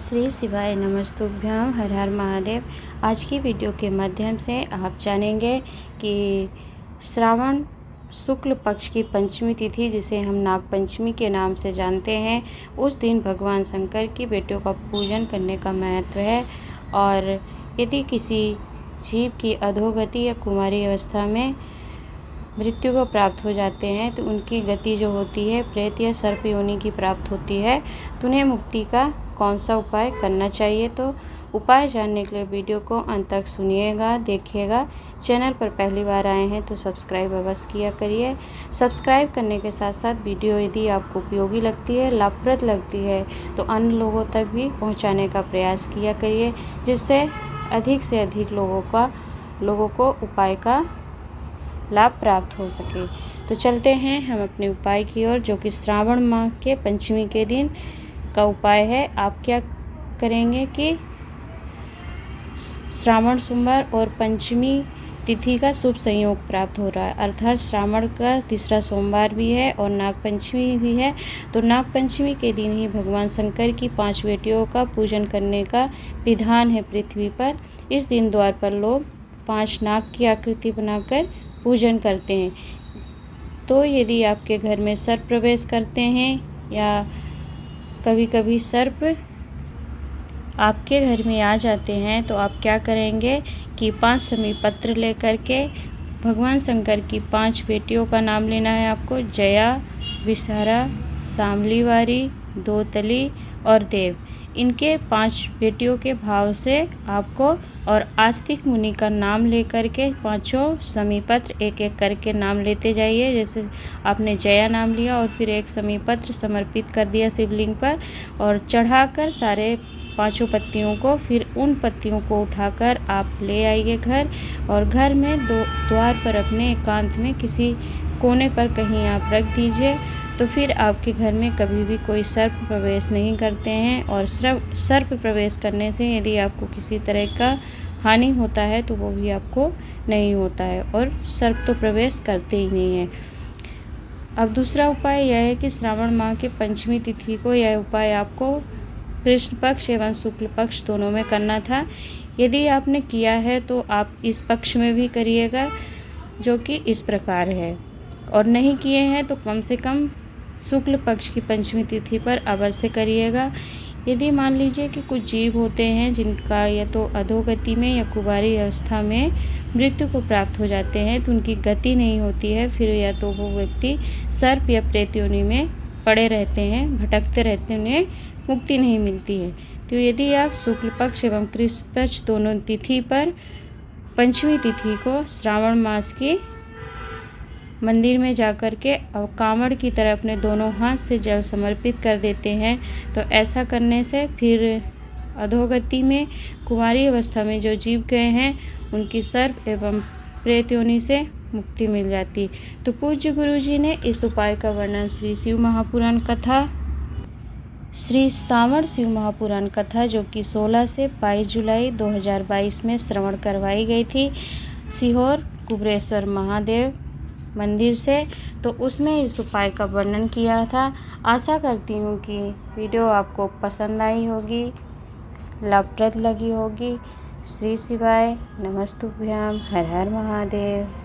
श्री शिवाय नमस्तुभ्यं, हर हर महादेव। आज की वीडियो के माध्यम से आप जानेंगे कि श्रावण शुक्ल पक्ष की पंचमी तिथि, जिसे हम नाग पंचमी के नाम से जानते हैं, उस दिन भगवान शंकर की बेटियों का पूजन करने का महत्व है। और यदि किसी जीव की अधोगति या कुमारी अवस्था में मृत्यु को प्राप्त हो जाते हैं तो उनकी गति जो होती है प्रेत या सर्प योनि की प्राप्त होती है। तो उन्हें मुक्ति का कौन सा उपाय करना चाहिए, तो उपाय जानने के लिए वीडियो को अंत तक सुनिएगा, देखिएगा। चैनल पर पहली बार आए हैं तो सब्सक्राइब अवश्य किया करिए। सब्सक्राइब करने के साथ साथ वीडियो यदि आपको उपयोगी लगती है, लाभप्रद लगती है, तो अन्य लोगों तक भी पहुंचाने का प्रयास किया करिए, जिससे अधिक से अधिक लोगों को उपाय का लाभ प्राप्त हो सके। तो चलते हैं हम अपने उपाय की ओर, जो कि श्रावण माह के पंचमी के दिन का उपाय है। आप क्या करेंगे कि श्रावण सोमवार और पंचमी तिथि का शुभ संयोग प्राप्त हो रहा है, अर्थात श्रावण का तीसरा सोमवार भी है और नाग पंचमी भी है। तो नाग पंचमी के दिन ही भगवान शंकर की 5 बेटियों का पूजन करने का विधान है पृथ्वी पर। इस दिन द्वार पर लोग 5 नाग की आकृति बनाकर पूजन करते हैं। तो यदि आपके घर में सर्प प्रवेश करते हैं या कभी कभी सर्प आपके घर में आ जाते हैं, तो आप क्या करेंगे कि 5 समी पत्र लेकर के भगवान शंकर की 5 बेटियों का नाम लेना है आपको। जया, विषहरा, शामलीवारी, दोतली और देव। इनके 5 बेटियों के भाव से आपको और आस्तिक मुनि का नाम लेकर के 5 समीपत्र एक एक करके नाम लेते जाइए। जैसे आपने जया नाम लिया और फिर एक समीपत्र समर्पित कर दिया शिवलिंग पर और चढ़ाकर सारे 5 पत्तियों को, फिर उन पत्तियों को उठाकर आप ले आइए घर। और घर में द्वार पर अपने एकांत में किसी कोने पर कहीं आप रख दीजिए। तो फिर आपके घर में कभी भी कोई सर्प प्रवेश नहीं करते हैं। और सर्प प्रवेश करने से यदि आपको किसी तरह का हानि होता है तो वो भी आपको नहीं होता है, और सर्प तो प्रवेश करते ही नहीं है। अब दूसरा उपाय यह है कि श्रावण माह के पंचमी तिथि को यह उपाय आपको कृष्ण पक्ष एवं शुक्ल पक्ष दोनों में करना था। यदि आपने किया है तो आप इस पक्ष में भी करिएगा, जो कि इस प्रकार है। और नहीं किए हैं तो कम से कम शुक्ल पक्ष की पंचमी तिथि पर अवश्य करिएगा। यदि मान लीजिए कि कुछ जीव होते हैं जिनका या तो अधोगति में या कुमारी अवस्था में मृत्यु को प्राप्त हो जाते हैं, तो उनकी गति नहीं होती है, फिर या तो वो व्यक्ति सर्प या प्रेत योनि में पड़े रहते हैं, भटकते रहते हैं, उन्हें मुक्ति नहीं मिलती है। तो यदि आप शुक्ल पक्ष एवं कृष्ण पक्ष दोनों तिथि पर पंचमी तिथि को श्रावण मास की मंदिर में जाकर के और कांवड़ की तरह अपने दोनों हाथ से जल समर्पित कर देते हैं, तो ऐसा करने से फिर अधोगति में कुमारी अवस्था में जो जीव गए हैं उनकी सर्प एवं प्रेत योनि से मुक्ति मिल जाती। तो पूज्य गुरु जी ने इस उपाय का वर्णन श्री श्रावण शिव महापुराण कथा, जो कि 16 से 22 जुलाई 2022 में श्रवण करवाई गई थी सीहोर कुबरेश्वर महादेव मंदिर से, तो उसमें इस उपाय का वर्णन किया था। आशा करती हूँ कि वीडियो आपको पसंद आई होगी, लाभप्रद लगी होगी। श्री शिवाय नमस्तुभ्यं, हर हर महादेव।